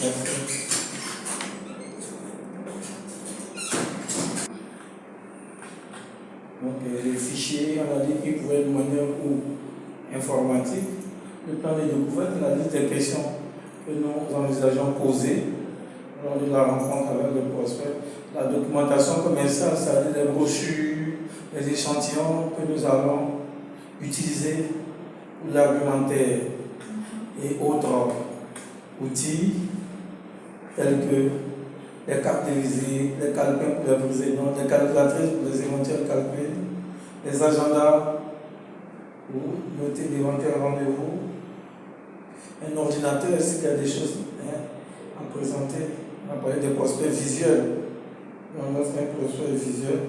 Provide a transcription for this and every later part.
Donc les fichiers, on a dit qu'ils pouvaient être de manière informatique. Le plan de découverte, la liste des questions que nous envisageons poser lors de la rencontre avec le prospect. La documentation commerciale, c'est-à-dire les brochures, les échantillons que nous allons utiliser pour l'argumentaire et autres outils tels que les cartes de visite, les calepins pour les présidents, les calculatrices pour les éventuels calculs, les agendas pour noter d'éventuels rendez-vous, un ordinateur s'il y a des choses à présenter. On a parlé des prospects visuels. Donc, lorsqu'un prospect est visuel,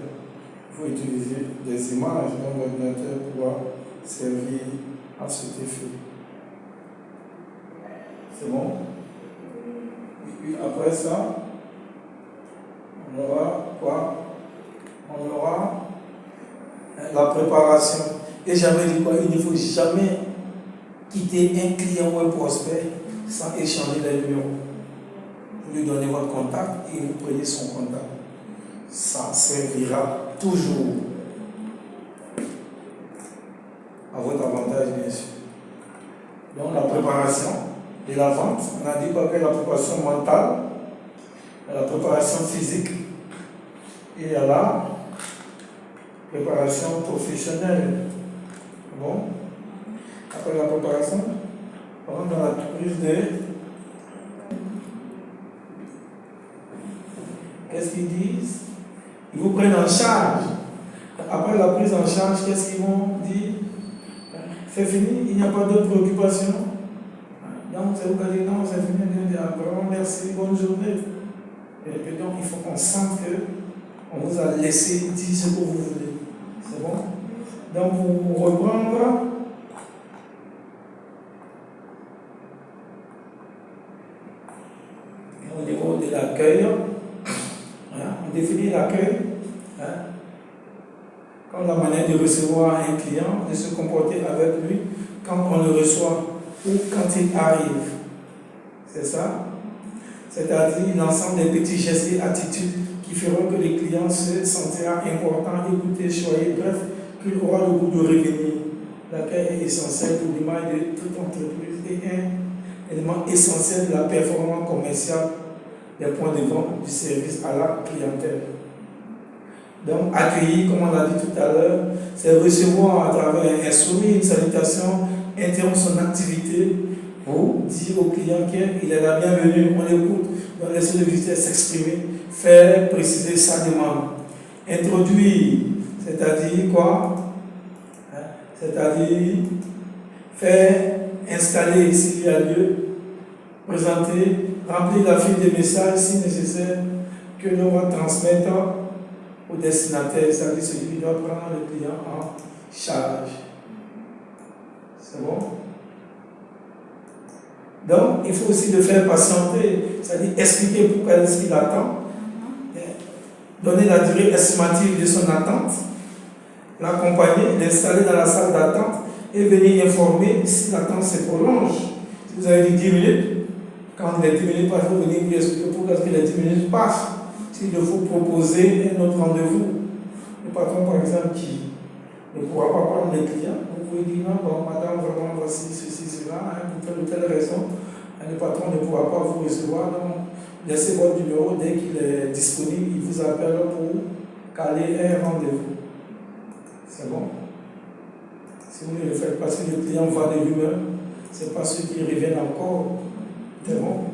il faut utiliser des images. Donc, l'ordinateur pourra servir à cet effet. C'est bon? Et puis après ça, on aura quoi? On aura la préparation. Et j'avais dit quoi? Il ne faut jamais quitter un client ou un prospect sans échanger les numéros. Vous lui donnez votre contact et vous prenez son contact. Ça servira toujours à votre avantage, bien sûr. Donc la préparation de la vente, on a dit quoi que la préparation mentale, la préparation physique et la préparation professionnelle. Bon. Après la préparation, on rentre dans la prise de... Qu'est-ce qu'ils disent? Ils vous prennent en charge. Après la prise en charge, qu'est-ce qu'ils vont dire? C'est fini, il n'y a pas d'autres préoccupations. Donc, c'est vous qui dites non, c'est fini, Dieu dit encore, merci, bonne journée. Et donc, il faut qu'on sente qu'on vous a laissé dire ce que vous voulez. C'est bon? Donc, pour reprendre, au niveau de l'accueil, on définit l'accueil comme la manière de recevoir un client, de se comporter avec lui quand on le reçoit ou quand il arrive. C'est ça? C'est-à-dire l'ensemble des petits gestes et attitudes qui feront que le client se sentira important, écouté, choyé, bref, qu'il aura le goût de revenir. L'accueil est essentiel pour l'image de toute entreprise et un élément essentiel de la performance commerciale des points de vente du service à la clientèle. Donc, accueillir, comme on l'a dit tout à l'heure, c'est recevoir à travers un sourire, une salutation, interrompre son activité pour dire au client qu'il est la bienvenue, on l'écoute, on laisse le visiteur s'exprimer, faire préciser sa demande. Introduire, c'est-à-dire quoi? C'est-à-dire faire installer s'il y a lieu, présenter, remplir la file de messages si nécessaire que l'on va transmettre au destinataire, c'est-à-dire celui qui doit prendre le client en charge. C'est bon? Donc, il faut aussi le faire patienter, c'est-à-dire expliquer pourquoi est-ce qu'il attend, donner la durée estimative de son attente, l'accompagner, l'installer dans la salle d'attente et venir informer si l'attente se prolonge. Si vous avez dit 10 minutes, quand les 10 minutes passent, il faut venir vous expliquer pourquoi est-ce que les 10 minutes passent. S'il faut proposer un autre rendez-vous, le patron par exemple qui ne pourra pas prendre les clients, vous pouvez dire non, bon, madame, vraiment, voici ceci, cela, pour telle ou telle raison, le patron ne pourra pas vous recevoir, donc laissez votre numéro, dès qu'il est disponible, il vous appelle pour caler un rendez-vous. C'est bon? Si vous ne le faites pas, si le client va de l'humeur, c'est pas ceux qui reviennent encore. C'est bon?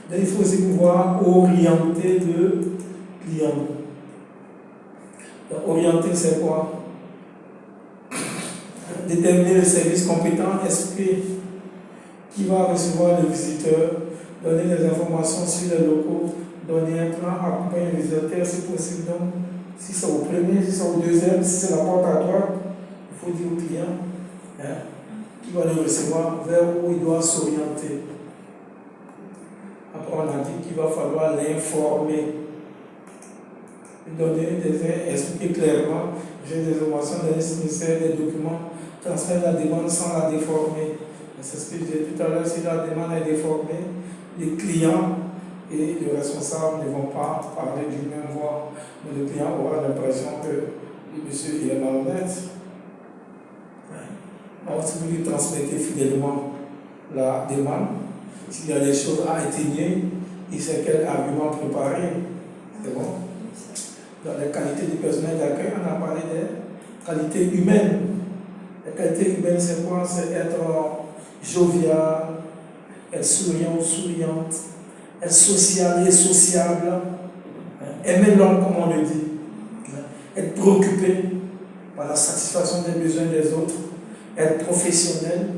Donc, il faut aussi pouvoir orienter le client. Donc, orienter, c'est quoi? Déterminer le service compétent, esprit qui va recevoir le visiteur, donner des informations sur les locaux, donner un plan, accompagner le visiteur si possible. Donc, si c'est au premier, si c'est au deuxième, si c'est la porte à droite, il faut dire au client qui va le recevoir vers où il doit s'orienter. Après, on a dit qu'il va falloir l'informer, lui donner expliquer clairement, j'ai des informations, donner si nécessaire des documents, transmettre la demande sans la déformer. C'est ce que je disais tout à l'heure, si la demande est déformée, les clients et le responsable ne vont pas parler d'une même voix, mais le client aura l'impression que le monsieur il est malhonnête. Alors, si vous lui transmettez fidèlement la demande, s'il y a des choses à éteigner, il sait quel argument préparer. C'est bon? Dans les qualités du personnel d'accueil, on a parlé des qualités humaines. Les qualités humaines, c'est quoi? C'est être jovial, être souriant ou souriante, être social et sociable, aimer l'homme comme on le dit, être préoccupé par la satisfaction des besoins des autres, être professionnel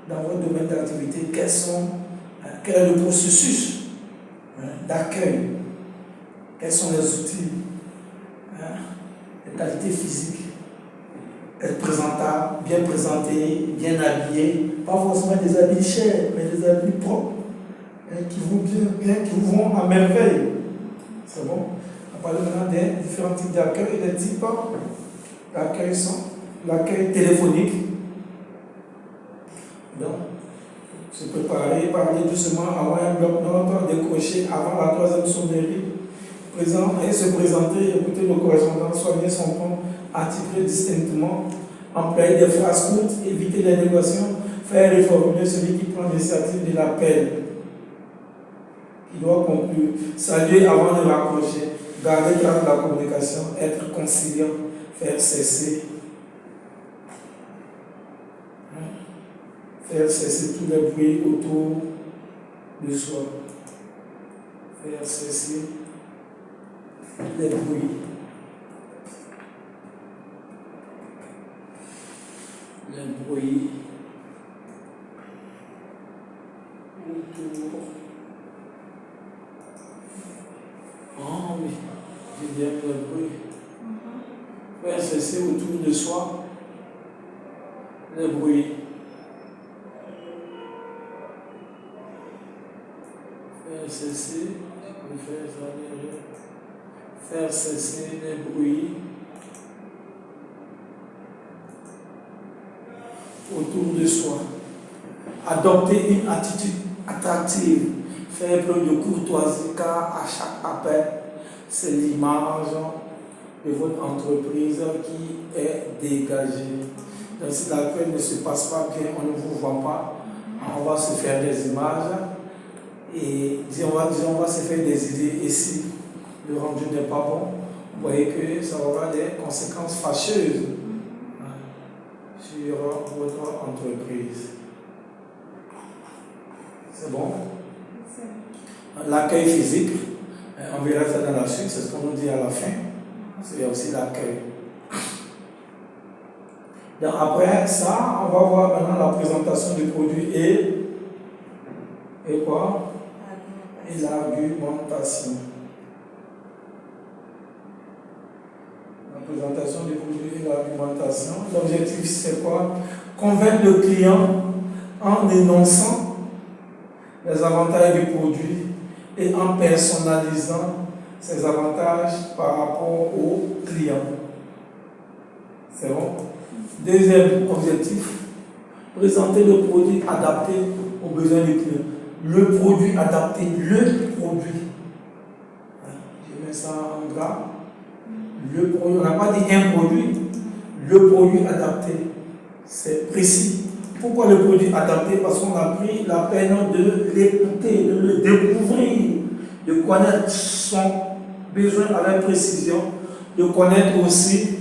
dans votre domaine d'activité. Quel est le processus d'accueil? Quels sont les outils? Les qualités physiques. Être présentable, bien présenté, bien habillé, pas forcément des habits chers, mais des habits propres, qui vous bien, qui vous vont à merveille. C'est bon? On parle maintenant des différents types d'accueil. Les types d'accueil sont l'accueil téléphonique. Donc, se préparer, parler doucement, avoir un bloc-notes, décrocher avant la troisième sonnerie, se présenter, écouter le correspondant, soigner son compte, articuler distinctement, employer des phrases courtes, éviter les négociations, faire reformuler celui qui prend l'initiative de l'appel, qui doit conclure, saluer avant de raccrocher, garder trace de la communication, être conciliant, faire cesser tous les bruits autour de soi. Faire cesser les bruits. Les bruits autour. Ah oui, j'ai bien le bruit. Faire cesser autour de soi les bruits. Faire cesser les bruits autour de soi. Adopter une attitude attractive. Faire preuve de courtoisie car à chaque appel, c'est l'image de votre entreprise qui est dégagée. Donc si l'accueil ne se passe pas bien, on ne vous voit pas, on va se faire des images. Et on va se faire des idées, et si le rendu n'est pas bon, vous voyez que ça aura des conséquences fâcheuses sur votre entreprise. C'est bon? L'accueil physique, on verra ça dans la suite, c'est ce qu'on nous dit à la fin. C'est aussi l'accueil. Donc après ça, on va voir maintenant la présentation du produit et quoi? Et l'argumentation. La présentation du produit et l'argumentation. L'objectif, c'est quoi? Convaincre le client en énonçant les avantages du produit et en personnalisant ces avantages par rapport au client. C'est bon? Deuxième objectif, présenter le produit adapté aux besoins du client. Le produit adapté, le produit. Je mets ça en gras. Le produit, on n'a pas dit un produit, le produit adapté. C'est précis. Pourquoi le produit adapté? Parce qu'on a pris la peine de l'écouter, de le découvrir, de connaître son besoin avec précision, de connaître aussi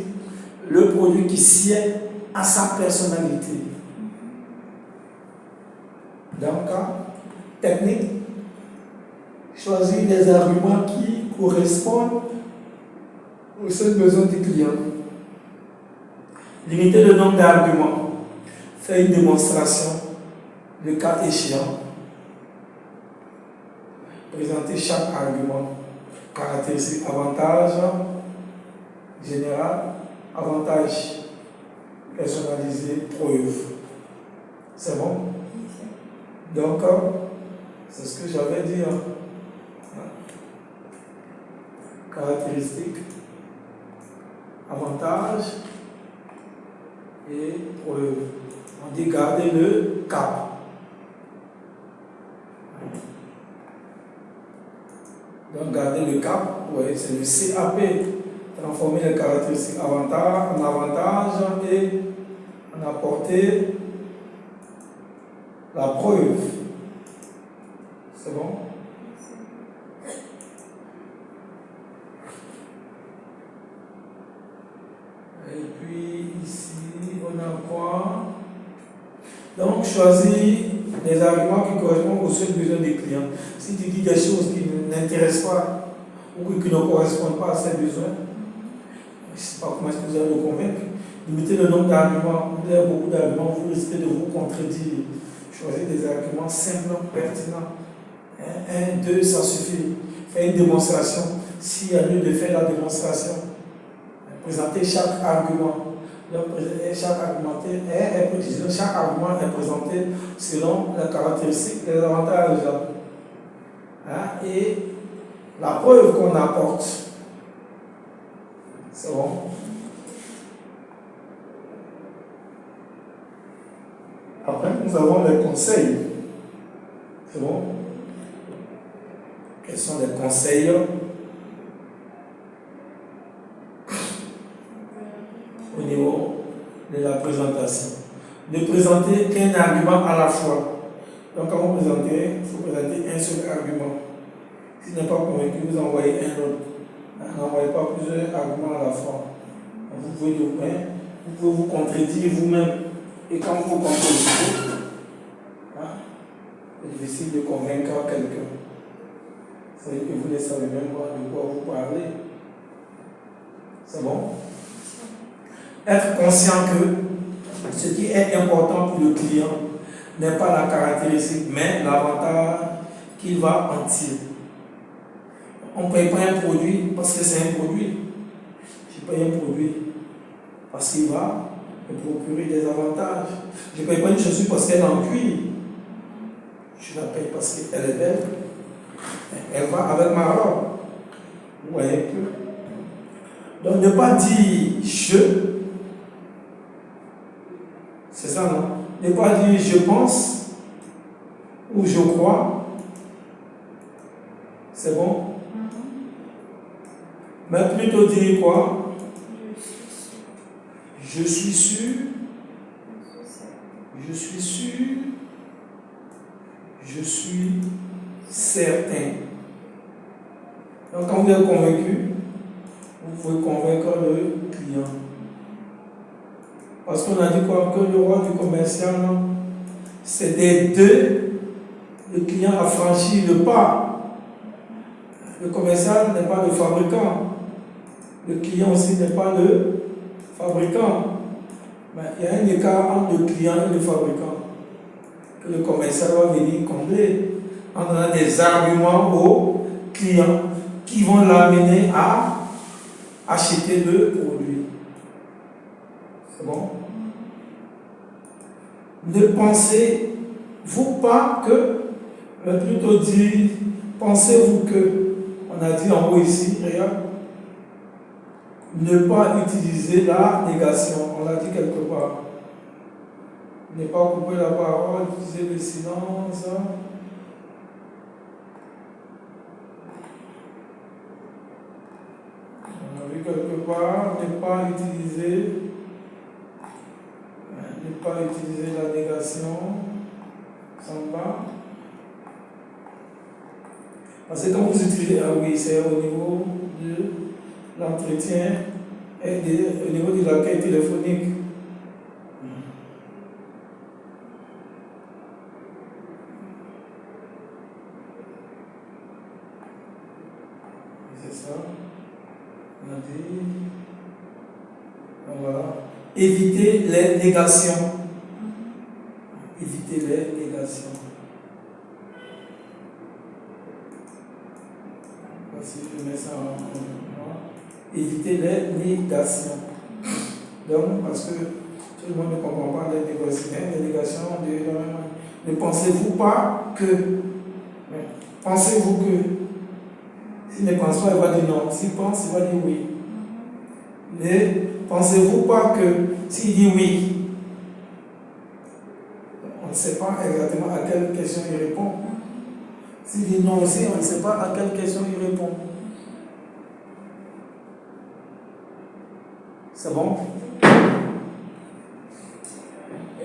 le produit qui sied à sa personnalité. Donc, technique, choisir des arguments qui correspondent aux seuls besoins du client. Limiter le nombre d'arguments. Faire une démonstration de cas échéant. Présenter chaque argument. Caractéristique, avantage général, avantage personnalisé, preuve. C'est bon? Donc, c'est ce que j'avais dit. Caractéristiques, avantages et preuve. On dit garder le cap. Donc garder le cap, ouais, c'est le CAP. Transformer les caractéristiques en avantage et en apporter la preuve. C'est bon? Et puis ici, on a quoi? Donc, choisis des arguments qui correspondent aux seuls besoins des clients. Si tu dis des choses qui n'intéressent pas ou qui ne correspondent pas à ces besoins, je ne sais pas comment est-ce que vous allez le convaincre. Limitez le nombre d'arguments. Vous avez beaucoup d'arguments, vous risquez de vous contredire. Choisissez des arguments simples, pertinents. Un, deux, ça suffit. Faites une démonstration. S'il y a lieu de faire la démonstration, présentez chaque argument. Donc, chaque argument est présenté selon les caractéristiques, les avantages et la preuve qu'on apporte. C'est bon? Après, nous avons les conseils. C'est bon? Quels sont les conseils? Au niveau de la présentation. Ne présenter qu'un argument à la fois. Donc, quand vous présentez, il faut présenter un seul argument. Si vous n'êtes pas convaincu, vous envoyez un autre. N'envoyez pas plusieurs arguments à la fois. Vous pouvez vous contredire vous-même. Et quand vous contredisez, c'est difficile de convaincre quelqu'un. C'est-à-dire que vous ne savez même pas de quoi vous parlez. C'est bon? Être conscient que ce qui est important pour le client n'est pas la caractéristique, mais l'avantage qu'il va en tirer. On ne paye pas un produit parce que c'est un produit. Je paye un produit parce qu'il va me procurer des avantages. Je ne paye pas une chaussure parce qu'elle est en cuir. Je la paye parce qu'elle est belle. Elle va avec ma robe. Vous voyez un peu. Donc ne pas dire je. C'est ça, non? Ne pas dire je pense ou je crois. C'est bon? Mais plutôt dire quoi? Je suis sûr. Je suis sûr. Je suis certain. Donc quand vous êtes convaincu, vous pouvez convaincre le client. Parce qu'on a dit quoi? Que le roi du commercial, c'est des deux, le client a franchi le pas. Le commercial n'est pas le fabricant. Le client aussi n'est pas le fabricant. Mais il y a un écart entre le client et le fabricant que le commercial va venir combler en donnant des arguments aux clients qui vont l'amener à acheter le produit. C'est bon? Ne pensez-vous pas que, mais plutôt dire, pensez-vous que, on a dit en haut ici, regarde, ne pas utiliser la négation, on l'a dit quelque part. Ne pas couper la parole, utiliser le silence. On a vu quelque part, ne pas utiliser la négation. Ça me va. Parce que quand vous utilisez, ah oui, c'est au niveau de l'entretien et au niveau de l'accueil téléphonique. C'est ça. On a dit. Voilà. Éviter les négations. Éviter les négations. Voici, je mets ça en éviter les négations. Donc, parce que tout le monde ne comprend pas les négations. Les négations de la même manière. Ne pensez-vous pas que. Pensez-vous que. S'il ne pense pas, il va dire non. S'il pense, il va dire oui. Ne pensez-vous pas que s'il dit oui, on ne sait pas exactement à quelle question il répond. S'il dit non aussi, on ne sait pas à quelle question il répond. C'est bon?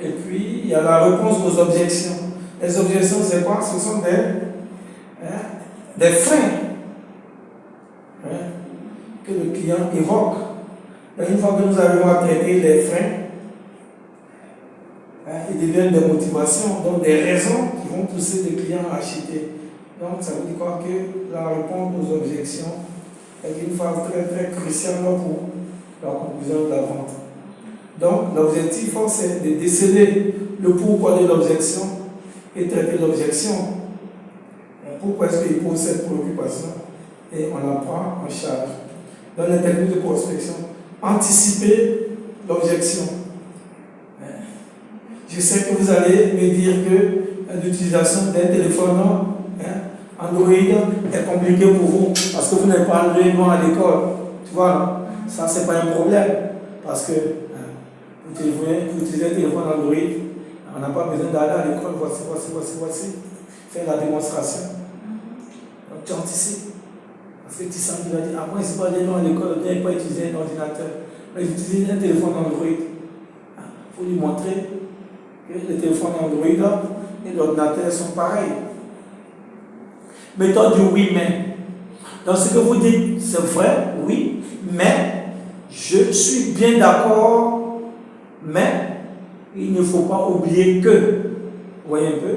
Et puis, il y a la réponse aux objections. Les objections, c'est quoi? Ce sont des freins que le client évoque. Et une fois que nous arrivons à traiter les freins, ils deviennent des motivations, donc des raisons qui vont pousser les clients à acheter. Donc, ça veut dire quoi? Que la réponse aux objections est une phase très très cruciale pour la conclusion de la vente. Donc, l'objectif, c'est de déceler le pourquoi de l'objection et traiter l'objection. Pourquoi est-ce qu'il pose cette préoccupation? Et on la prend en charge. Dans les techniques de prospection, anticiper l'objection. Je sais que vous allez me dire que l'utilisation d'un téléphone Android est compliquée pour vous parce que vous n'avez pas Android à l'école. Tu vois, ça, c'est pas un problème. Parce que vous utilisez un téléphone Android, on n'a pas besoin d'aller à l'école. Voici. Faire la démonstration. Donc, tu anticipes. Parce que tu sens qu'il va dire, moi, je ne suis pas allé à l'école, je n'ai pas utilisé un ordinateur. Mais j'utilise un téléphone Android. Il faut lui montrer que les téléphones Android et l'ordinateur sont pareils. Méthode du oui, mais. Donc, ce que vous dites, c'est vrai, oui, mais je suis bien d'accord, mais il ne faut pas oublier que. Vous voyez un peu?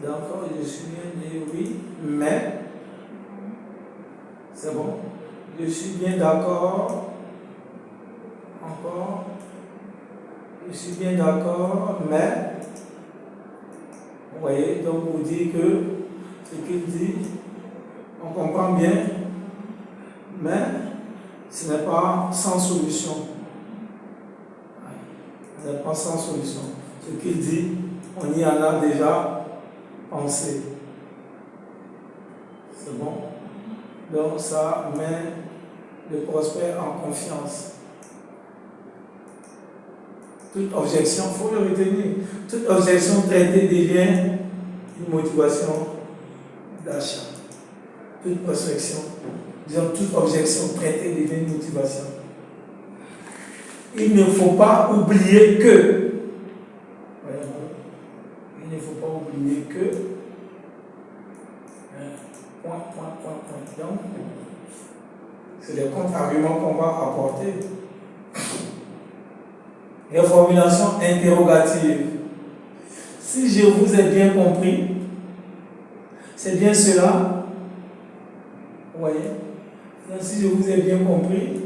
D'accord, je suis bien dit oui, mais. C'est bon. Je suis bien d'accord. Encore. Je suis bien d'accord, mais. Vous voyez, donc vous dites que ce qu'il dit, on comprend bien, mais ce n'est pas sans solution. Ce n'est pas sans solution. Ce qu'il dit, on y en a déjà pensé. C'est bon? Donc ça met le prospect en confiance. Toute objection, il faut le retenir, toute objection traitée devient une motivation d'achat. Toute prospection, disons toute objection traitée devient une motivation. Il ne faut pas oublier que, il ne faut pas oublier que, donc, c'est les contre-arguments qu'on va apporter. Reformulation interrogative. Si je vous ai bien compris, c'est bien cela. Vous voyez? Donc, si je vous ai bien compris,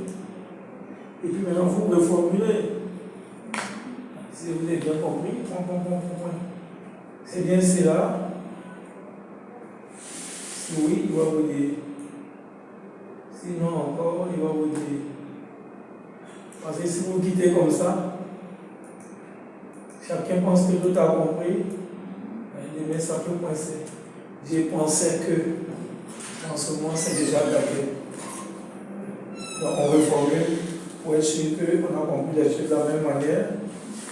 et puis maintenant vous reformulez. Si je vous ai bien compris, c'est bien cela. Si oui, il va vous dire. Sinon encore, il va vous dire. Parce que si vous quittez comme ça, chacun pense que tout a compris, mais ça peut coincer. J'ai pensé que, en ce moment, c'est déjà attaqué. Donc, on reformule pour être sûr qu'on a compris les choses de la même manière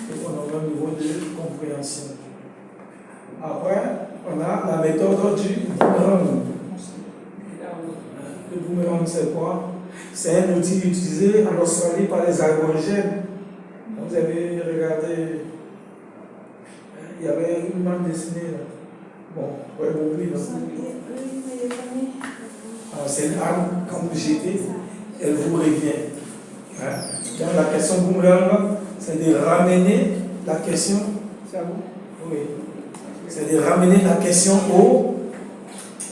et qu'on a le même niveau de compréhension. Après, on a la méthode du boomerang. Le boomerang, c'est quoi? C'est un outil utilisé en Australie par les aborigènes. Vous avez regardé, il y avait une bande dessinée là. Bon, ouais, vous oubliez, c'est une arme, quand vous jetez, elle vous revient. Donc la question boomerang, c'est de ramener la question. C'est à vous? Oui. C'est de ramener la question au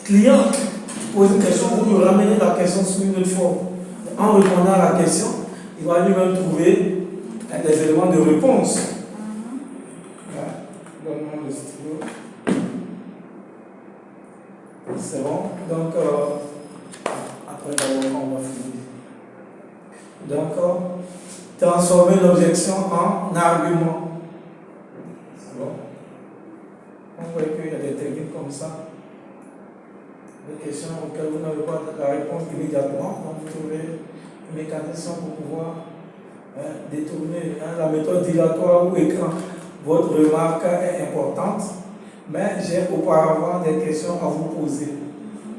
client. Pose une question, vous lui ramenez la question sous une autre forme. En répondant à la question, il va lui-même trouver des éléments de réponse. Donne-moi le stylo. C'est bon. Donc, après d'abord, on va finir. Donc, transformer l'objection en argument. C'est bon. On voit qu'il y a des techniques comme ça. Des questions auxquelles vous n'avez pas la réponse immédiatement. Donc, vous trouvez un mécanisme pour pouvoir détourner la méthode dilatoire ou écran. Votre remarque est importante. Mais j'ai auparavant des questions à vous poser.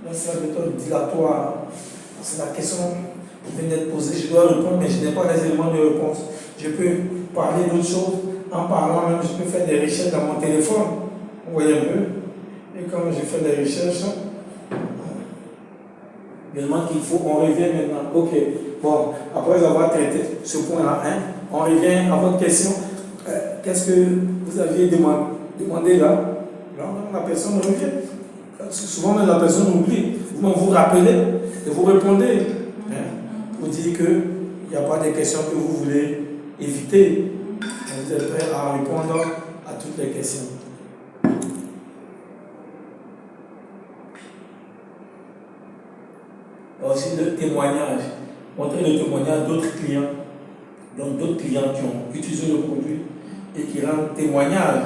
Donc c'est la méthode dilatoire. C'est la question qui vient d'être posée. Je dois répondre, mais je n'ai pas les éléments de réponse. Je peux parler d'autres choses. En parlant même, je peux faire des recherches dans mon téléphone. Vous voyez un peu. Et quand je fais des recherches, également qu'il faut, on revient maintenant. Ok. Bon, après avoir traité ce point-là, on revient à votre question. Qu'est-ce que vous aviez demandé là? Non, la personne revient. Parce que souvent, même la personne oublie. Vous vous rappelez et vous répondez. Pour dire qu'il n'y a pas de questions que vous voulez éviter. Vous êtes prêt à répondre à toutes les questions. Aussi le témoignage. Montrer le témoignage d'autres clients. Donc d'autres clients qui ont utilisé le produit et qui rendent témoignage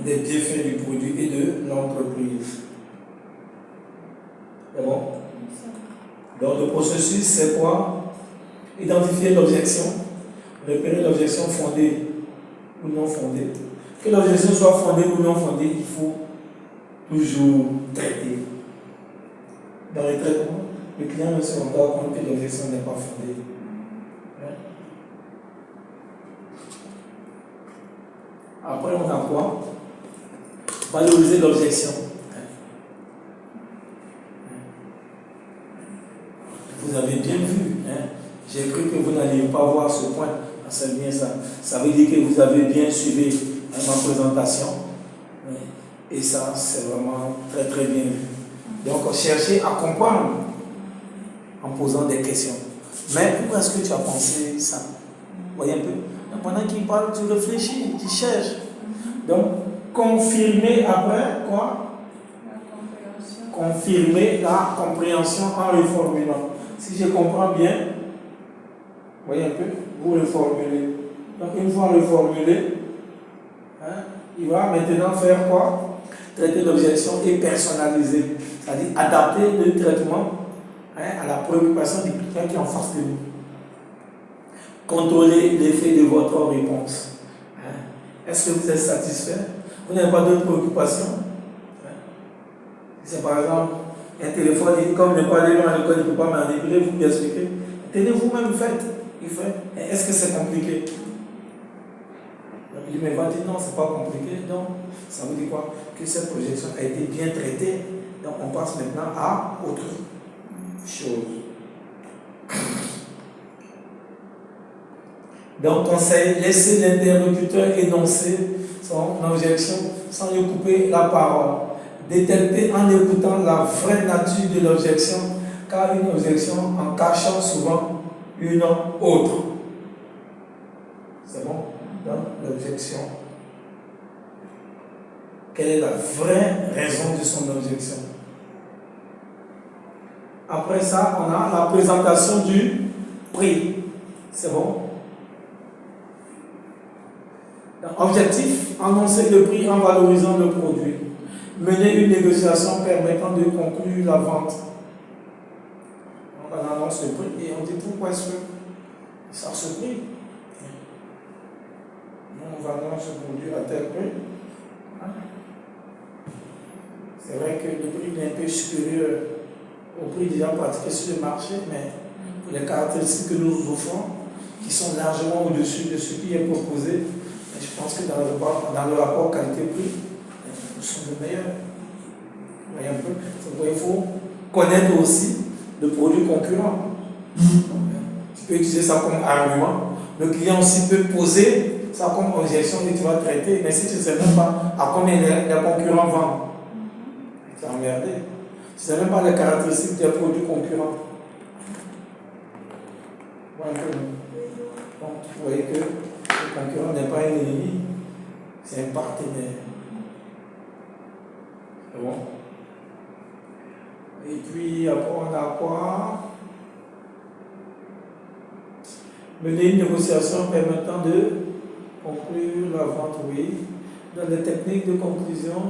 des bienfaits du produit et de l'entreprise. C'est bon? Donc le processus, c'est quoi? Identifier l'objection, repérer l'objection fondée ou non fondée. Que l'objection soit fondée ou non fondée, il faut toujours traiter. Dans les traitements, le client ne se rend pas compte que l'objection n'est pas fondée. Après, on a quoi? Valoriser l'objection. Vous avez bien vu. J'ai cru que vous n'alliez pas voir ce point. C'est bien ça. Ça veut dire que vous avez bien suivi ma présentation. Et ça, c'est vraiment très très bien vu. Donc, cherchez à comprendre en posant des questions. Mais pourquoi est-ce que tu as pensé ça? Vous voyez un peu? Donc, pendant qu'il parle, tu réfléchis, tu cherches. Donc, confirmer après quoi? Confirmer la compréhension en reformulant. Si je comprends bien, vous voyez un peu, vous reformulez. Donc, une fois reformulé, il va maintenant faire quoi? Traiter l'objection et personnaliser. C'est-à-dire adapter le traitement à la préoccupation du client qui est en face de vous. Contrôler l'effet de votre réponse. Est-ce que vous êtes satisfait? Vous n'avez pas d'autres préoccupations? C'est par exemple un téléphone, comme ne pas aller à l'école, il ne peut pas manipuler, vous lui expliquez. Tenez vous-même, faites. Il fait. Est-ce que c'est compliqué? Il va dire non, c'est pas compliqué. Donc, ça veut dire quoi? Que cette projection a été bien traitée. Donc, on passe maintenant à autre chose. Donc, conseil, laissez l'interlocuteur énoncer son objection sans lui couper la parole. Détecter en écoutant la vraie nature de l'objection, car une objection en cachant souvent une autre. C'est bon? Donc, l'objection. Quelle est la vraie raison de son objection? Après ça, on a la présentation du prix. C'est bon? Objectif, annoncer le prix en valorisant le produit. Mener une négociation permettant de conclure la vente. On annonce le prix et on dit pourquoi est-ce que ça se prix. On va vendre ce produit à tel prix. C'est vrai que le prix est un peu supérieur au prix déjà pratiqué sur le marché, mais pour les caractéristiques que nous offrons, qui sont largement au-dessus de ce qui est proposé, je pense que dans le rapport qualité-prix, nous sommes les meilleurs. Vous voyez un peu? Donc, il faut connaître aussi le produit concurrent. Tu peux utiliser ça comme argument. Le client aussi peut poser ça comme objection que tu vas traiter. Mais si tu ne sais même pas à combien les concurrents vendent, tu es emmerdé. Tu ne sais même pas les caractéristiques des produits concurrents. Donc, vous voyez que le concurrent n'est pas un ennemi, c'est un partenaire. C'est bon? Et puis, après, on a quoi? Mener une négociation permettant de conclure la vente, oui. Dans les techniques de conclusion,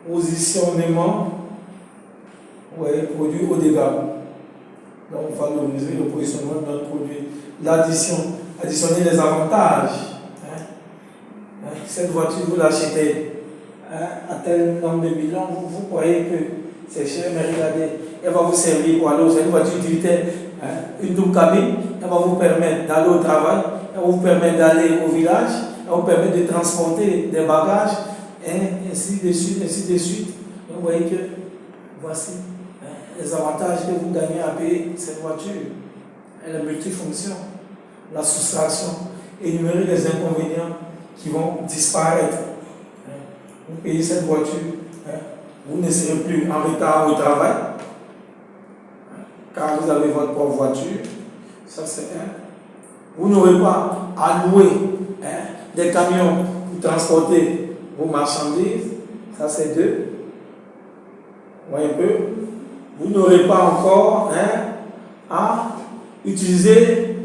positionnement, ouais, produit haut de gamme. Donc, valoriser le positionnement de notre produit. L'addition, additionner les avantages. Cette voiture, vous l'achetez hein, à tel nombre de millions, vous croyez que c'est cher, mais regardez, elle va vous servir pour aller, c'est une voiture utilitaire, hein, une double cabine, elle va vous permettre d'aller au travail, elle va vous permettre d'aller au village, elle va vous permettre de transporter des bagages, hein, ainsi de suite, ainsi de suite. Donc vous voyez que voici les avantages que vous gagnez à payer cette voiture. Elle est multifonction, la soustraction, énumérer les inconvénients qui vont disparaître. Vous payez cette voiture, vous ne serez plus en retard au travail, car vous avez votre propre voiture. Ça, c'est un. Vous n'aurez pas à louer des camions pour transporter vos marchandises. Ça, c'est deux. Vous voyez un peu. Vous n'aurez pas encore à utiliser,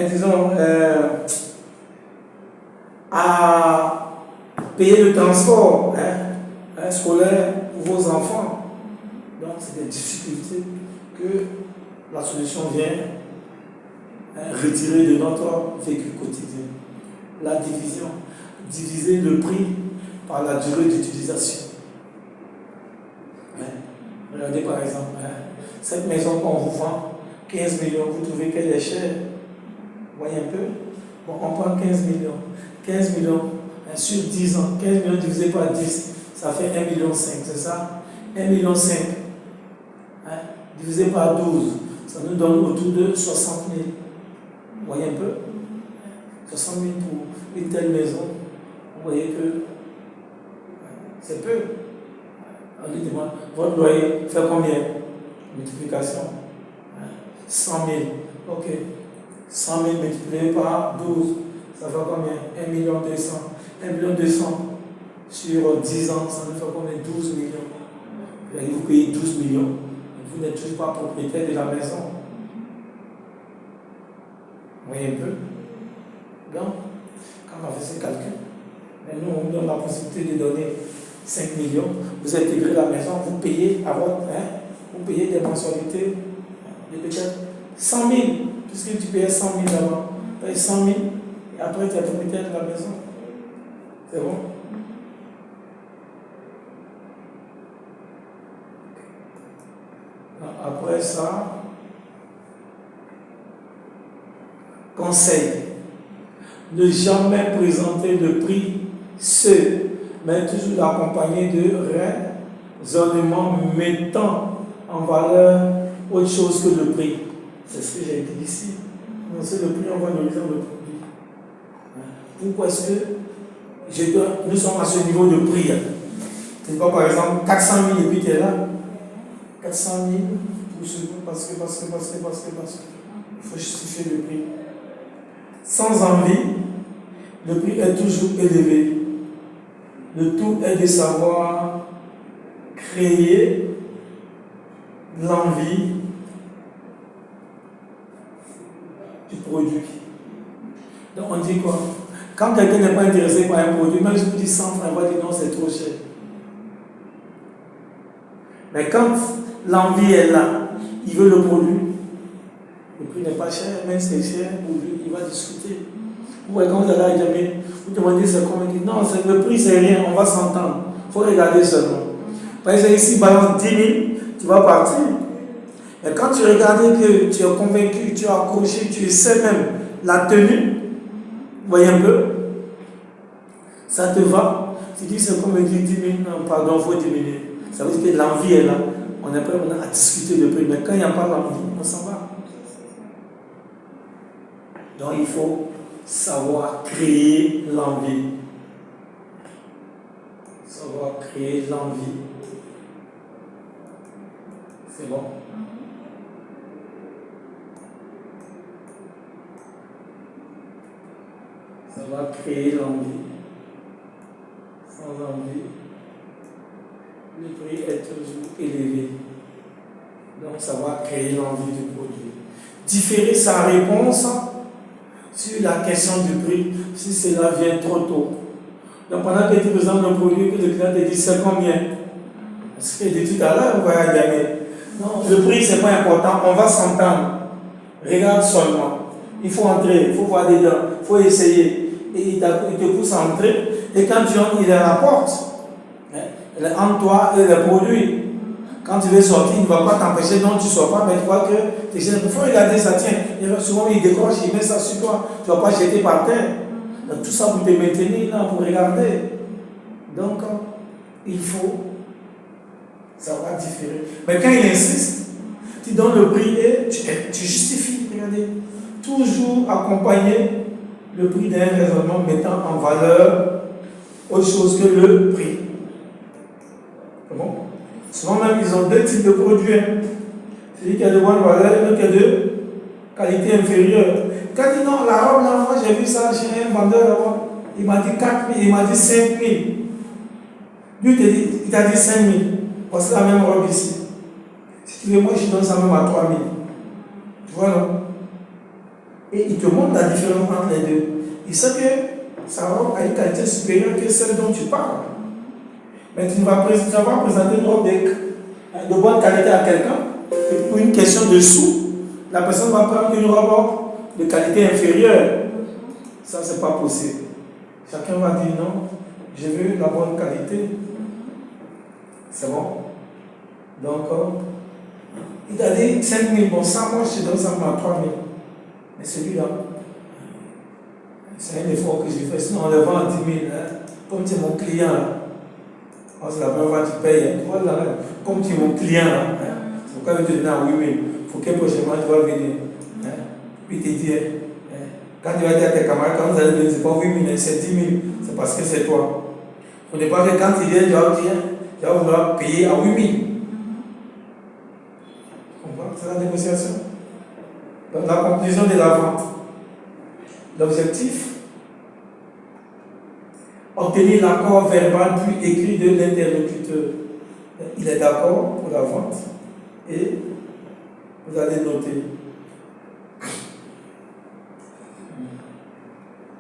disons, à payer le transport scolaire pour vos enfants. Donc, c'est des difficultés que la solution vient retirer de notre vécu quotidien. La division, diviser le prix par la durée d'utilisation. Regardez par exemple, cette maison qu'on vous vend, 15 millions, vous trouvez qu'elle est chère. Vous voyez un peu? Bon, on prend 15 millions. 15 millions sur 10 ans, 15 millions divisé par 10, ça fait 1,5 million, c'est ça? 1,5 million. Divisé par 12, ça nous donne autour de 60 000. Vous voyez un peu? 60 000 pour une telle maison. Vous voyez que c'est peu. On lui demande, votre loyer fait combien? Multiplication. 100 000. Ok. 100 000 multiplié par 12. Ça fait combien? 1 million 200. 1 million 200 sur 10 ans, ça nous fait combien? 12 millions. Et vous payez 12 millions. Vous n'êtes toujours pas propriétaire de la maison. Vous voyez un peu? Donc, quand on fait ce calcul, nous on vous donne la possibilité de donner 5 millions, vous intégrez la maison, vous payez à votre, vous payez des mensualités de peut-être 100 000, puisque tu payais 100 000 avant, tu payes 100 000 et après tu es propriétaire de la maison. C'est bon? Après ça, conseil, ne jamais présenter le prix seul, mais toujours l'accompagner de raisonnements mettant en valeur autre chose que le prix. C'est ce que j'ai dit ici. C'est le prix en valorisant le produit. Pourquoi est-ce que nous sommes à ce niveau de prix? C'est pas par exemple 400 000 et puis tu es là. 400 000 pour ce parce que. Il faut justifier le prix. Sans envie, le prix est toujours élevé. Le tout est de savoir créer l'envie du produit. Donc on dit quoi? Quand quelqu'un n'est pas intéressé par un produit, même si vous dites 100 francs, il va dire non, c'est trop cher. Mais quand l'envie est là, il veut le produit, le prix n'est pas cher, même si c'est cher, pour lui, il va discuter. Ou quand vous allez à Djamé, vous demandez c'est combien, il dit non, le prix c'est rien, on va s'entendre. Il faut regarder seulement. Par exemple, ici, balance 10 000, tu vas partir. Mais quand tu regardes que tu es convaincu, tu as accroché, tu sais même la tenue, vous voyez un peu, ça te va. Tu dis c'est comme 10 000, non, pardon, il faut diminuer. Ça veut dire que l'envie est là. On est prêt à discuter de prix, mais quand il n'y a pas l'envie, on s'en va. Donc il faut savoir créer l'envie. Savoir créer l'envie. C'est bon? Savoir créer l'envie. Sans envie, le prix est toujours élevé. Donc savoir créer l'envie du produit. Différer sa réponse sur la question du prix si cela vient trop tôt. Donc pendant que tu présentes le produit, que le client te dit c'est combien? Ce que dit tout à l'heure, on va gagner. Non, le prix c'est pas important, on va s'entendre. Regarde seulement. Il faut entrer, il faut voir dedans, il faut essayer. Et il te pousse à entrer, Et quand tu entres, il est à la porte. Il est entre toi et le produit. Quand tu veux sortir, il ne va pas t'empêcher, non, tu ne sors pas, mais tu vois que tu es il faut regarder, ça tient. Souvent, il décroche, il met ça sur toi. Tu ne vas pas jeter par terre. Donc, tout ça pour te maintenir là, pour regarder. Donc, il faut savoir différer. Mais quand il insiste, tu donnes le prix et tu justifies. Regardez. Toujours accompagner le prix d'un raisonnement mettant en valeur autre chose que le prix. C'est bon? Souvent même, ils ont deux types de produits. Celui qui a de bonne valeur et l'autre qui a de qualité inférieure. Quand il dit non, la robe, là, moi j'ai vu ça chez un vendeur là-bas. Il m'a dit 4 000, il m'a dit 5 000. Lui, il t'a dit 5 000. Voici la même robe ici. Si tu veux, moi je donne ça même à 3 000. Tu vois, non? Et il te montre la différence entre les deux. Il sait que sa robe a une qualité supérieure que celle dont tu parles. Mais tu vas présenter une robe de bonne qualité à quelqu'un, et pour une question de sous, la personne va prendre une robe de qualité inférieure. Ça, c'est pas possible. Chacun va dire non, je veux la bonne qualité. C'est bon? Donc, il t'a dit 5 000, bon, ça, moi, je te donne ça à 3 000. Mais celui-là, c'est un effort que j'ai fait, sinon on le vend à 10 000. Hein. Comme tu es mon client, là. C'est la première fois que tu payes. Voilà, comme tu es mon client, hein. C'est pourquoi je te donne à 8 000. Il faut que prochainement tu vas venir. Hein. Puis tu te dis, hein. Quand tu vas dire à tes camarades, quand vous allez venir, c'est pas 8 000, c'est 10 000. C'est parce que c'est toi. Il ne faut pas que quand tu viens, tu vas vouloir payer à 8 000. Tu comprends? C'est la négociation. Donc, la conclusion de la vente. L'objectif, obtenir l'accord verbal puis écrit de l'interlocuteur. Il est d'accord pour la vente et vous allez noter.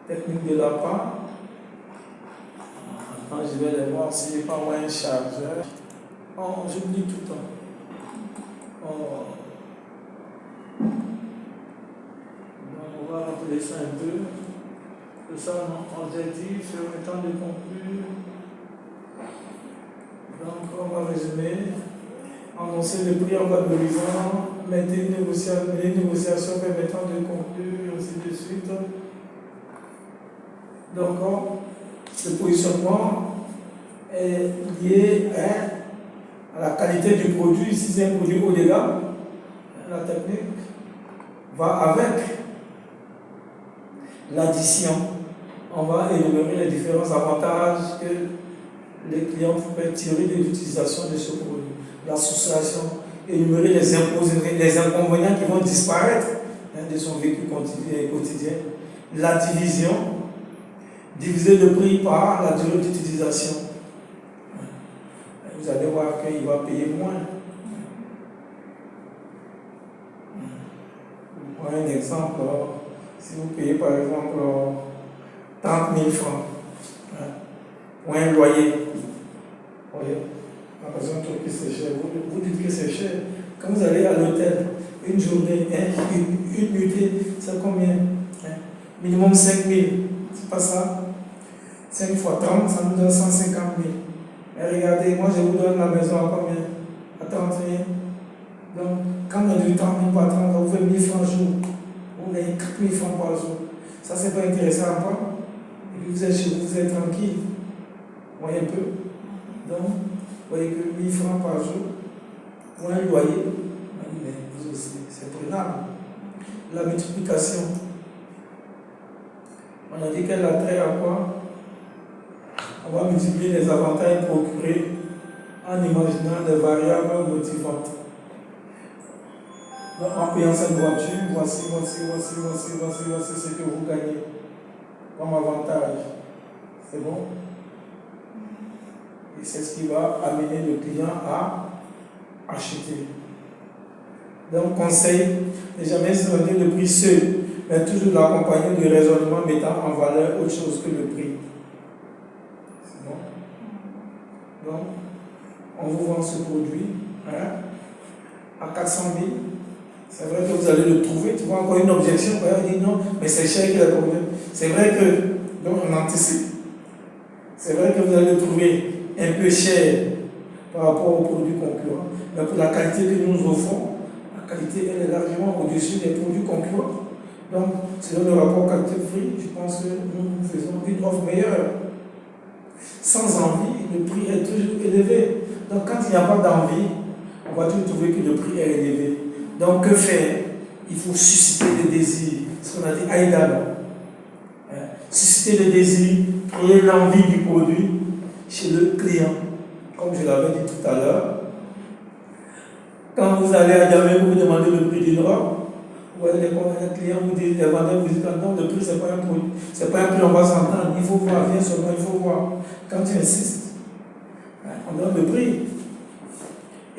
Technique de la part. Attends, je vais aller voir si je n'ai pas un chargeur. Oh, j'oublie tout le temps. Oh. On va rappeler ça un peu. Que ça, on a dit, sur le temps de conclure. Donc, on va résumer. Annoncer le prix en valorisant, mettre les négociations permettant de conclure, ainsi de suite. Donc, le positionnement est lié à la qualité du produit. Si c'est un produit haut de gamme, la technique va avec l'addition. On va énumérer les différents avantages que les clients peuvent tirer de l'utilisation de ce produit. L'association, énumérer les inconvénients qui vont disparaître de son vécu quotidien. La division, diviser le prix par la durée d'utilisation. Vous allez voir qu'il va payer moins. Pour un exemple, si vous payez par exemple 30 000 francs pour un loyer, vous voyez, la personne trouve que c'est cher, vous dites que c'est cher. Quand vous allez à l'hôtel, une journée, une nuitée, c'est combien? Minimum 5 000, c'est pas ça? 5 fois 30, ça nous donne 150 000. Mais regardez, moi je vous donne la maison à combien? À 30 000. Donc, quand on a du temps, 1000 par 30, vous faites 1000 francs par jour. Vous gagnez 4 000 francs par jour. Ça, c'est pas intéressant à quoi? Et puis vous êtes chez vous, vous êtes tranquille. Vous voyez un peu? Donc, vous voyez que 1000 francs par jour pour un loyer, mais vous aussi, c'est prenable. La multiplication. On a dit qu'elle a trait à quoi? On va multiplier les avantages procurés en imaginant des variables motivantes. Donc, en payant cette voiture, voici ce que vous gagnez comme avantage. C'est bon? Et c'est ce qui va amener le client à acheter. Donc, conseil, ne jamais se donner le prix seul, mais toujours l'accompagner de raisonnement mettant en valeur autre chose que le prix. C'est bon? Donc, on vous vend ce produit à 400 000. C'est vrai que vous allez le trouver. Tu vois encore une objection. On va dire non, mais c'est cher qu'il a combien. C'est vrai que, donc on anticipe. C'est vrai que vous allez le trouver un peu cher par rapport aux produits concurrents, mais pour la qualité que nous offrons, la qualité elle est largement au-dessus des produits concurrents. Donc, selon le rapport qualité-prix, je pense que nous faisons une offre meilleure. Sans envie, le prix est toujours élevé. Donc, quand il n'y a pas d'envie, on va toujours trouver que le prix est élevé. Donc, que faire? Il faut susciter le désir, ce qu'on a dit Aïdano. Susciter le désir, créer l'envie du produit chez le client. Comme je l'avais dit tout à l'heure, quand vous allez à Yamé, vous demandez le prix d'une robe, vous voyez les clients vous disent, les vendeurs vous disent, non, le prix, ce n'est pas un prix, c'est pas un prix, on va s'entendre, il faut voir, viens seulement, il faut voir. Quand tu insistes, on donne le prix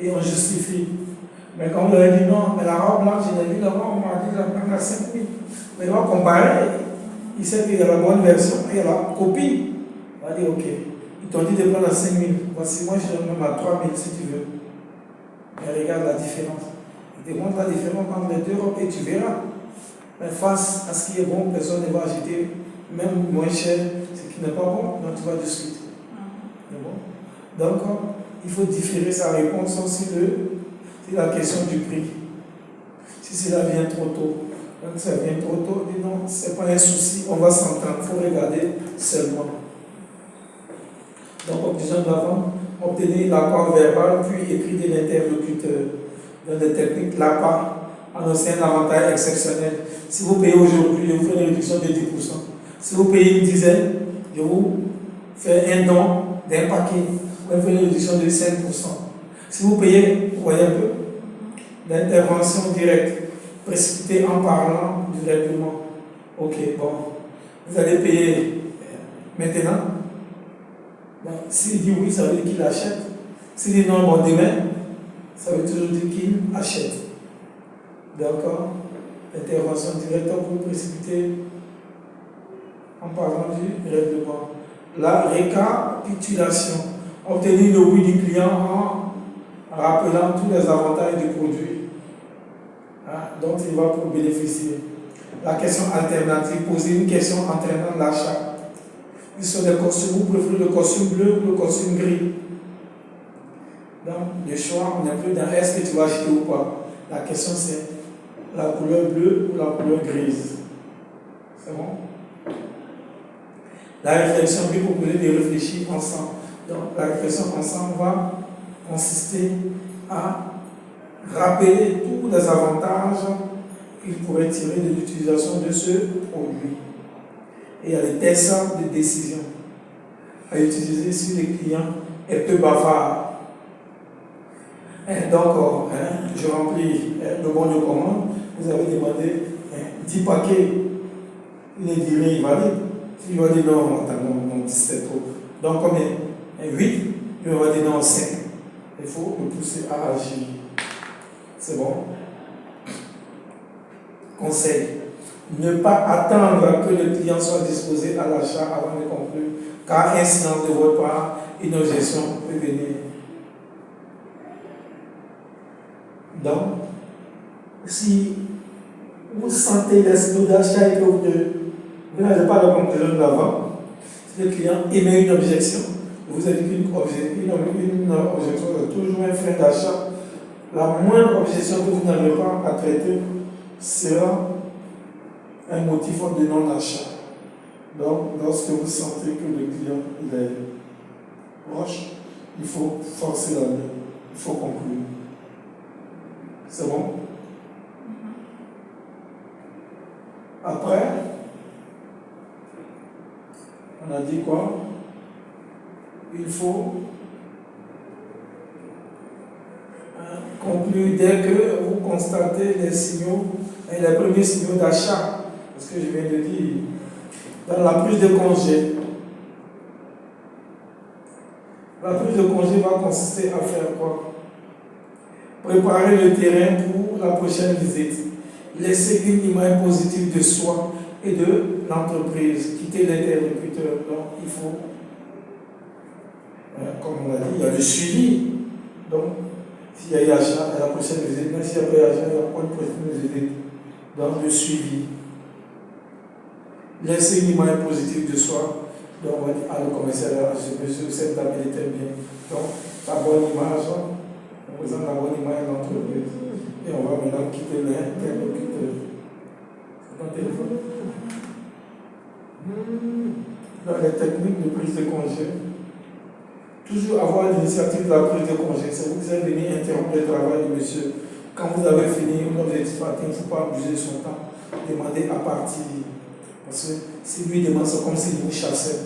et on justifie. Mais quand vous avez dit non, mais la robe blanche, je l'ai vu là-bas, on m'a dit la prendre à 5 000. Mais on va comparer, il sait qu'il y a la bonne version et il y a la copie. On va dire, ok, ils t'ont dit de prendre à 5 000, voici, moi je donne même à 3 000 si tu veux. Mais regarde la différence. Il te montre la différence entre les deux robes et tu verras. Mais face à ce qui est bon, personne ne va acheter même moins cher ce qui n'est pas bon, donc tu vas discuter. C'est bon? Donc, il faut différer sa réponse aussi c'est la question du prix. Si cela vient trop tôt, donc ça vient trop tôt, dis non, ce n'est pas un souci, on va s'entendre, il faut regarder seulement. Donc, obligation d'avant, obtenir l'accord verbal, puis écrit de l'interlocuteur. Dans des techniques, l'appât annonce un avantage exceptionnel. Si vous payez aujourd'hui, je vous fais une réduction de 10%. Si vous payez une dizaine, je vous fais un don d'un paquet. Je vous fais une réduction de 5%. Si vous payez, vous voyez un peu, l'intervention directe, précipitée en parlant directement. Ok, bon, vous allez payer maintenant. S'il dit oui, ça veut dire qu'il achète. S'il dit non, bon, demain, ça veut toujours dire qu'il achète. D'accord? Intervention directe pour précipiter en parlant du règlement. La récapitulation. Obtenir le oui du client en rappelant tous les avantages du produit dont il va pour bénéficier. La question alternative. Poser une question entraînant l'achat. Ils sont des costumes, vous préférez le costume bleu ou le costume gris? Donc, le choix, on n'est plus dans est-ce que tu vas acheter ou pas. La question c'est la couleur bleue ou la couleur grise. C'est bon? La réflexion, puis vous pouvez de réfléchir ensemble. Donc, la réflexion ensemble va consister à rappeler tous les avantages qu'il pourrait tirer de l'utilisation de ce produit. Et il y a des tests de décision à utiliser si le client est peu bavard. Donc, je remplis le bon de commande. Vous avez demandé 10 paquets. Il est dit valide. Il va dire non, non, 17 trop. Donc, combien? 8. Il va dire non, 5. Il faut le pousser à agir. C'est bon? Conseil. Ne pas attendre que le client soit disposé à l'achat avant de conclure, car un silence de votre part, une objection peut venir. Donc, si vous sentez l'esprit d'achat et que vous n'avez pas la conclusion d'avant, si le client émet une objection, vous avez dit qu'une objection est toujours un frein d'achat. La moindre objection que vous n'avez pas à traiter sera un motif de non-achat. Donc, lorsque vous sentez que le client est proche, il faut forcer la main, il faut conclure. C'est bon? Après, on a dit quoi? Il faut conclure dès que vous constatez les signaux, et les premiers signaux d'achat. Ce que je viens de dire, dans la prise de congé. La prise de congé va consister à faire quoi? Préparer le terrain pour la prochaine visite. Laisser une image positive de soi et de l'entreprise. Quitter l'interlocuteur. Donc, il faut, comme on l'a dit, il y a le suivi. Donc, s'il y a eu achat à la prochaine visite, même s'il n'y a pas eu achat, il n'y a pas de prochaine visite. Donc, le suivi. Laisser une image positive de soi Donc on va dire, ah, le commissaire, monsieur, cette dame, elle était bien. Donc, la bonne image, on présente la bonne image de l'entreprise. Et on va maintenant quitter l'interlocuteur. C'est ton téléphone. Dans les techniques de prise de congé, toujours avoir l'initiative de la prise de congé. C'est vous qui êtes venu interrompre le travail de monsieur. Quand vous avez fini, un objectif atteint, il ne faut pas abuser son temps. Demandez à partir. Parce que si lui demande, c'est comme s'il vous chassait.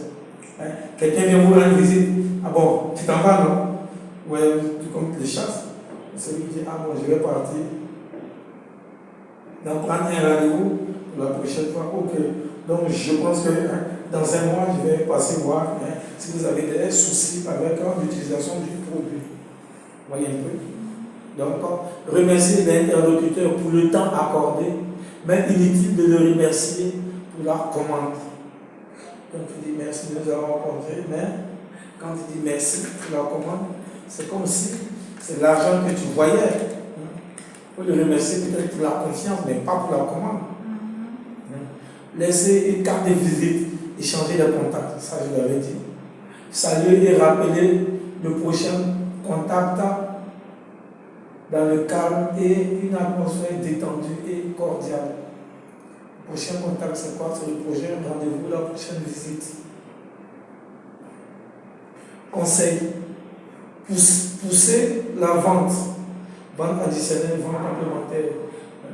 Hein? Quelqu'un vient vous rendre visite. Ah bon, tu t'en vas, non? Ouais, comme tu les chasses. Celui qui dit, ah bon, je vais partir. Donc, prendre un rendez-vous pour la prochaine fois. Ok. Donc, je pense que dans un mois, je vais passer voir si vous avez des soucis avec l'utilisation du produit. Voyez un peu. Donc, remercier l'interlocuteur pour le temps accordé, mais inutile de le remercier pour la commande. Donc, tu dis merci, nous avons rencontré, mais quand tu dis merci pour la commande, c'est comme si c'est l'argent que tu voyais. Il faut le remercier peut-être pour la confiance, mais pas pour la commande. Laisser une carte de visite, échanger les contacts, ça je l'avais dit. Saluer et rappeler le prochain contact dans le calme et une atmosphère détendue et cordiale. Le prochain contact, c'est quoi? C'est le prochain rendez-vous, la prochaine visite. Conseil. Pousser la vente. Vente additionnelle, vente complémentaire.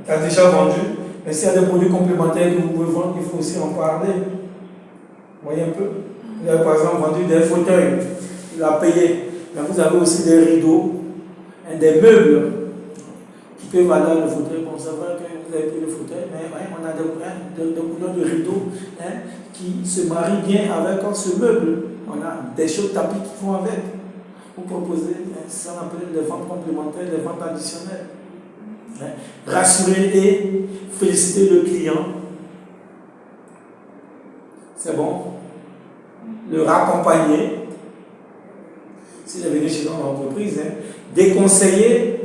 Tu as déjà vendu, mais s'il y a des produits complémentaires que vous pouvez vendre, il faut aussi en parler. Vous voyez un peu? Vous avez par exemple vendu des fauteuils, il a payé. Mais vous avez aussi des rideaux, des meubles qui peuvent aller dans le fauteuil. Bon, c'est vrai que vous avez pris le fauteuil, mais on a des couleurs de rideaux qui se marient bien avec ce meuble. On a des choses tapis qui vont avec. Vous proposez ce qu'on appelle les ventes complémentaires, les ventes additionnelles. Rassurer et féliciter le client. C'est bon. Le raccompagner. S'il est venu chez l'entreprise, déconseiller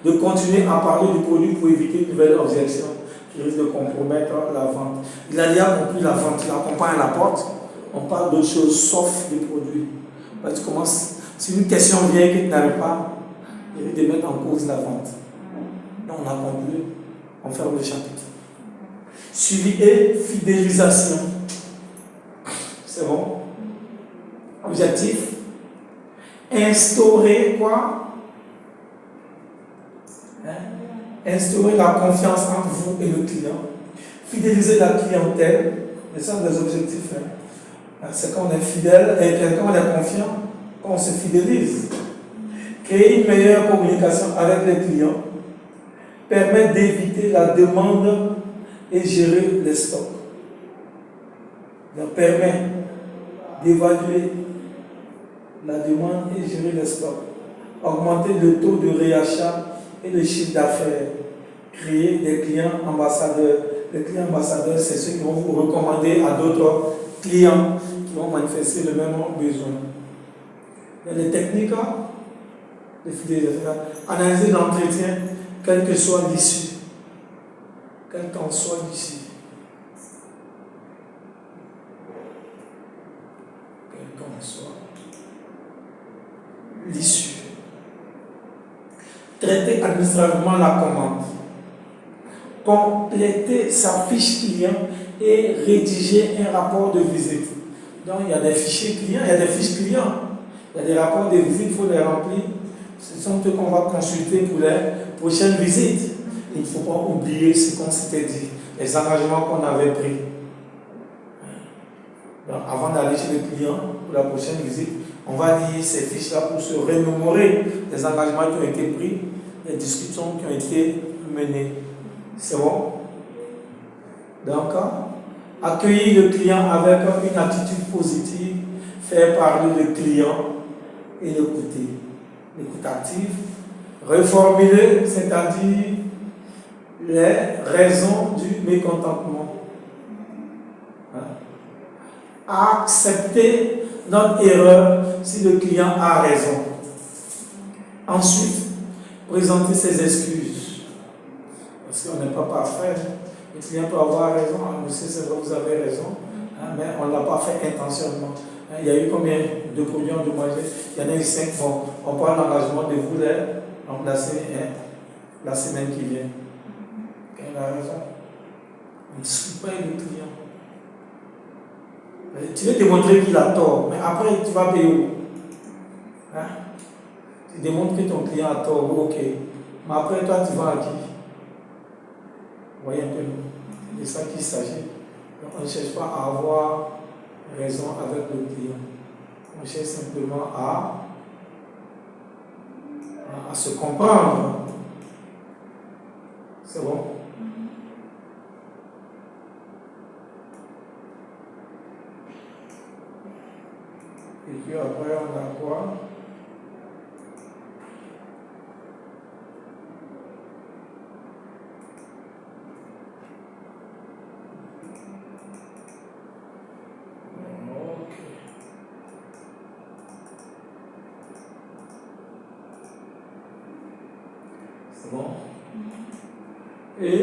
de continuer à parler du produit pour éviter une nouvelle objection qui risque de compromettre la vente. Il a déjà conclu la vente, il accompagne à la porte, on parle d'autre chose sauf du produit. Parce que si une question vient que tu n'arrives pas, il risque de mettre en cause la vente. Donc on a conclu, on ferme le chapitre. Suivi et fidélisation. C'est bon? Objectif. Instaurer quoi? Instaurer la confiance entre vous et le client. Fidéliser la clientèle. Et ça, les objectifs. C'est quand on est fidèle et quand on est confiant, quand on se fidélise. Créer une meilleure communication avec les clients permet d'éviter la demande et gérer les stocks. Ça permet d'évaluer la demande et gérer les stocks. Augmenter le taux de réachat et le chiffre d'affaires. Créer des clients ambassadeurs. Les clients ambassadeurs, c'est ceux qui vont vous recommander à d'autres clients qui vont manifester le même besoin. Il y a les techniques de fidélisation. Analyser l'entretien, quelle que soit l'issue. Quelle qu'en soit l'issue. Quelle qu'en soit l'issue. Traiter administrativement la commande. Compléter sa fiche client et rédiger un rapport de visite. Donc il y a des fichiers clients, il y a des fiches clients, il y a des rapports de visite, il faut les remplir. Ce sont eux qu'on va consulter pour les prochaines visites. Il ne faut pas oublier ce qu'on s'était dit, les engagements qu'on avait pris. Donc avant d'aller chez le client pour la prochaine visite, on va lire ces fiches-là pour se remémorer les engagements qui ont été pris, les discussions qui ont été menées. C'est bon? Donc, accueillir le client avec une attitude positive, faire parler le client et l'écouter. L'écoute active. Reformuler, c'est-à-dire les raisons du mécontentement. Accepter notre erreur si le client a raison. Ensuite, présenter ses excuses. Parce qu'on n'est pas parfait. Le client peut avoir raison. Ah, monsieur, c'est vrai, vous avez raison. mais on ne l'a pas fait intentionnellement. Il y a eu combien de produits endommagés? Il y en a eu 5. Bon, on prend l'engagement de vous les remplacer la semaine qui vient. Quelle est la raison? On ne discute pas avec le client. Tu veux démontrer qu'il a tort, mais après tu vas payer où? Hein? Tu démontres que ton client a tort, ok. Mais après toi tu vas à qui? Vous voyez un peu, c'est de ça qu'il s'agit. On ne cherche pas à avoir raison avec le client. On cherche simplement à se comprendre. C'est bon? Et puis après, on a quoi? Ok. C'est bon? Et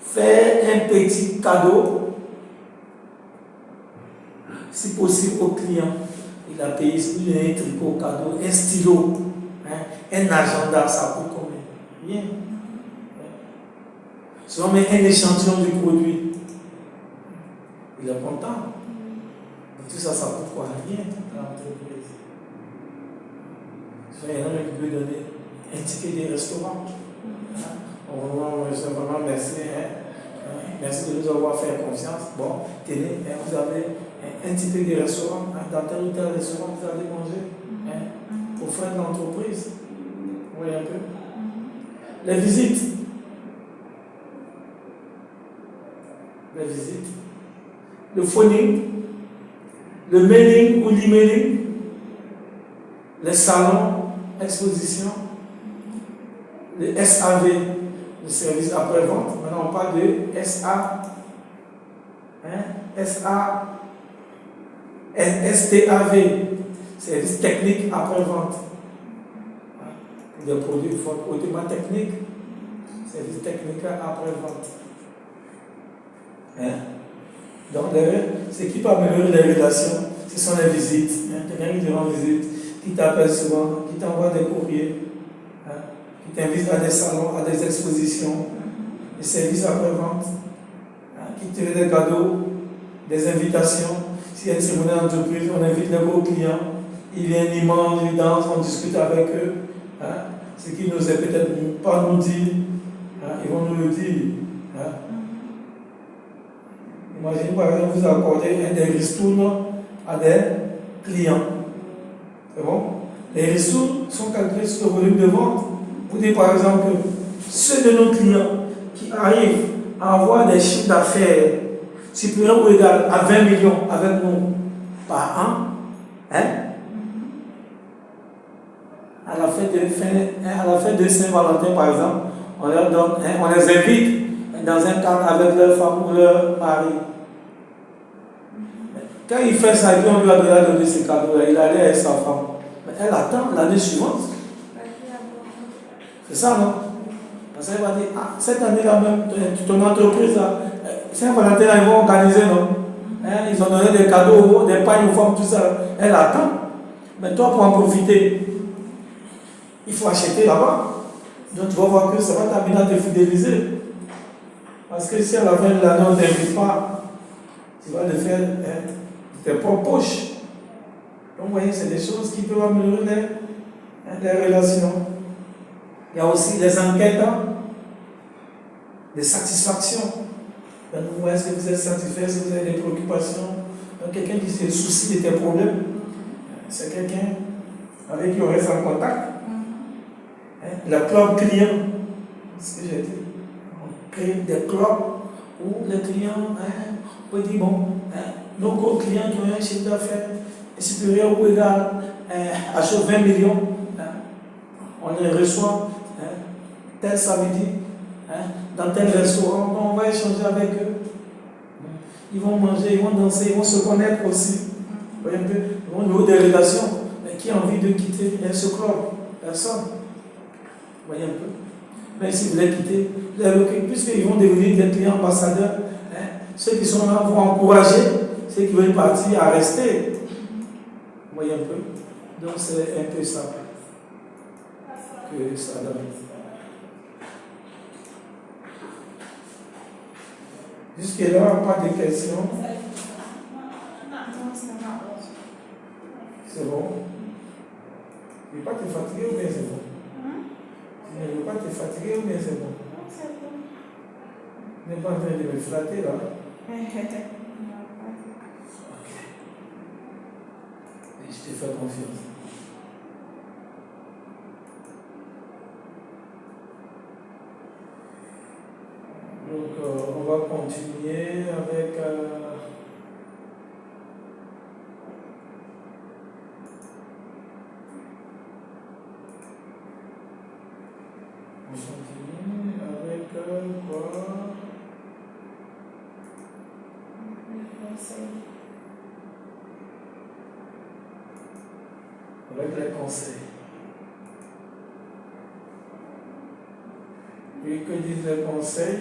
faire un petit cadeau, si possible, au client. Il a payé un tricot cadeau, un stylo, un agenda, ça coûte combien? Rien. Si on met un échantillon du produit, il est content. Tout ça, ça coûte quoi? Rien dans l'entreprise. Il y en a qui peut donner un ticket de restaurant. Vraiment merci. Merci de nous avoir fait confiance. Bon, tenez, vous avez un ticket de restaurant. Dans tel ou tel restaurant, vous allez manger pour faire de l'entreprise. Vous voyez un peu? Les visites. Les visites. Le phoning. Le mailing ou l'emailing. Les salons, expositions. Le SAV, le service après-vente. Maintenant, on parle de SAV, service technique après-vente. Des produits hautement techniques, service technique après-vente. Donc, ce qui peut améliorer les relations, ce sont les visites. Quelqu'un qui te rend visite, qui t'appelle souvent, qui t'envoie des courriers, qui t'invite à des salons, à des expositions, des services après-vente, qui te fait des cadeaux, des invitations. S'il y a une cérémonie d'entreprise, on invite les beaux clients, ils viennent, ils mangent, ils dansent, on discute avec eux. Ce qui nous est peut-être pas nous dire, ils vont nous le dire. Imaginez par exemple, vous accordez des ristournes à des clients. C'est bon? Les ristournes sont calculés sur le volume de vente. Vous dites par exemple que ceux de nos clients qui arrivent à avoir des chiffres d'affaires supérieurs ou égal à 20 millions avec nous par an, à la fête de Saint-Valentin par exemple, on leur donne, on les invite dans un cadre avec leur femme ou leur mari. Quand il fait ça, et puis on lui a déjà donné ses cadeaux, il allait avec sa femme. Mais elle attend l'année suivante. C'est ça, non? Parce qu'elle va dire, cette année-là même, ton entreprise, Saint-Valentin, ils vont organiser, non? Ils ont donné des cadeaux, des pagnes aux femmes, tout ça. Elle attend. Mais toi, pour en profiter, il faut acheter là-bas. Donc tu vas voir que ça va t'amener à te fidéliser. Parce que si à la fin de l'année, on ne t'invite pas, tu vas le faire de tes propres poches. Donc vous voyez, c'est des choses qui peuvent améliorer les relations. Il y a aussi les enquêtes de satisfaction. Est-ce que vous êtes satisfait, est-ce que vous avez des préoccupations? Donc, quelqu'un qui se soucie de tes problèmes, c'est quelqu'un avec qui on reste en contact. Le club client, c'est ce que j'ai dit. On crée des clubs où les clients, on peut dire, bon, nos gros clients qui ont un chiffre d'affaires supérieur ou égal à 20 millions, on les reçoit tel samedi dans tel restaurant, donc on va échanger avec eux. Ils vont manger, ils vont danser, ils vont se connaître aussi. Vous voyez un peu, ils vont nouer des relations. Mais qui a envie de quitter ce club? Personne. Vous voyez un peu. Mais si vous voulez quitter, puisqu'ils vont devenir des clients ambassadeurs, ceux qui sont là vont encourager ceux qui veulent partir à rester. Vous voyez un peu? Donc c'est un peu ça que ça donne. Jusque-là, pas de questions? C'est bon? Tu ne veux pas te fatiguer ou bien c'est bon? Tu ne veux pas te fatiguer ou bien c'est bon? Tu n'es pas en train de me flatter là? Ok. Je te fais confiance. Donc, on va continuer avec on continue avec quoi? Avec les conseils. Et que disent les conseils?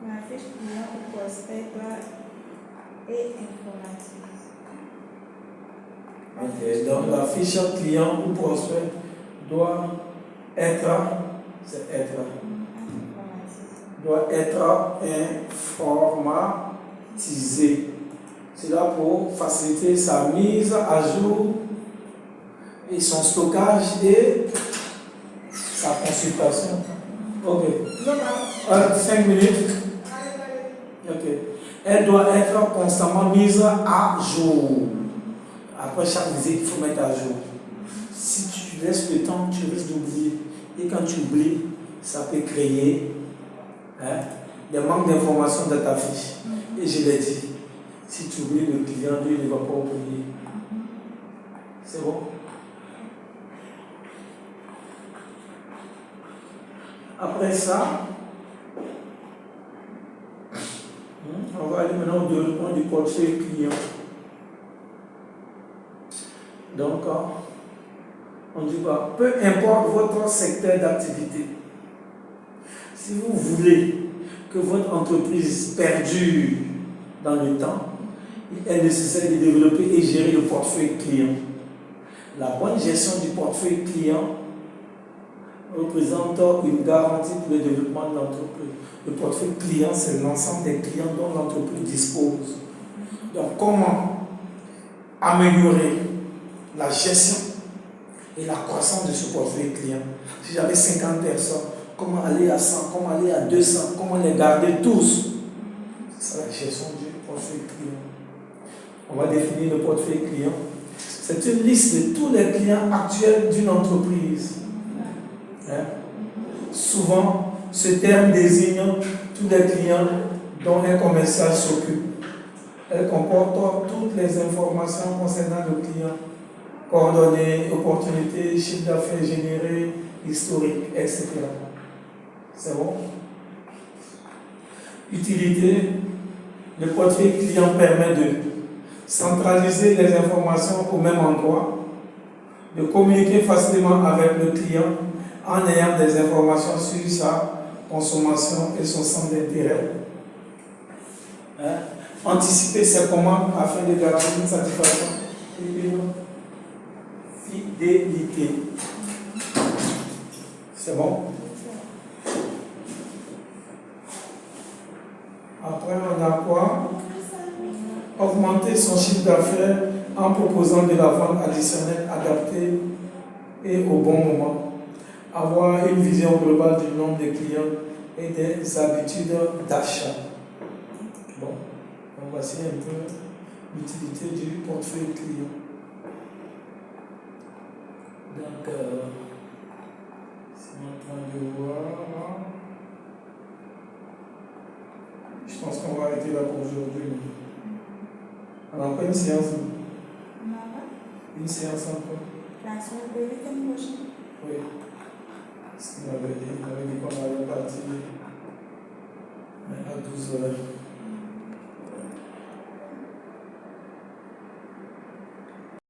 La fiche client ou prospect doit être informative. Ok, donc la fiche client ou prospect doit être, c'est être, doit être informatisée. C'est là pour faciliter sa mise à jour et son stockage et sa consultation. Ok. 5 minutes. Ok. Elle doit être constamment mise à jour. Après chaque visite, il faut mettre à jour. Si tu laisses le temps, tu risques d'oublier. Et quand tu oublies, ça peut créer des manques d'informations dans ta fiche. Et je l'ai dit, si tu oublies le client, lui, il ne va pas oublier. C'est bon? Après ça, on va aller maintenant au développement du portefeuille client. Donc, on dit quoi? Peu importe votre secteur d'activité, si vous voulez que votre entreprise perdure dans le temps, il est nécessaire de développer et gérer le portefeuille client. La bonne gestion du portefeuille client représente une garantie pour le développement de l'entreprise. Le portefeuille client, c'est l'ensemble des clients dont l'entreprise dispose. Donc, comment améliorer la gestion et la croissance de ce portefeuille client? Si j'avais 50 personnes, comment aller à 100, comment aller à 200, comment les garder tous? C'est la gestion du portefeuille client. On va définir le portefeuille client. C'est une liste de tous les clients actuels d'une entreprise. Souvent, ce terme désigne tous les clients dont un commercial s'occupe. Elle comporte toutes les informations concernant le client: coordonnées, opportunités, chiffre d'affaires généré, historique, etc. C'est bon? Utilité. Le portefeuille client permet de centraliser les informations au même endroit, de communiquer facilement avec le client en ayant des informations sur sa consommation et son centre d'intérêt. Anticiper ses commandes afin de garantir une satisfaction et une fidélité. C'est bon? Après, on a quoi? Augmenter son chiffre d'affaires en proposant de la vente additionnelle adaptée et au bon moment. Avoir une vision globale du nombre de clients et des habitudes d'achat. Bon, donc voici un peu l'utilité du portefeuille client. Donc, c'est en train de voir. Je pense qu'on va arrêter là pour aujourd'hui. On a encore une séance. Une séance encore. La semaine de week-end prochain. Oui. Ce qu'il m'avait dit, il avait dit qu'on allait partir à 12 heures.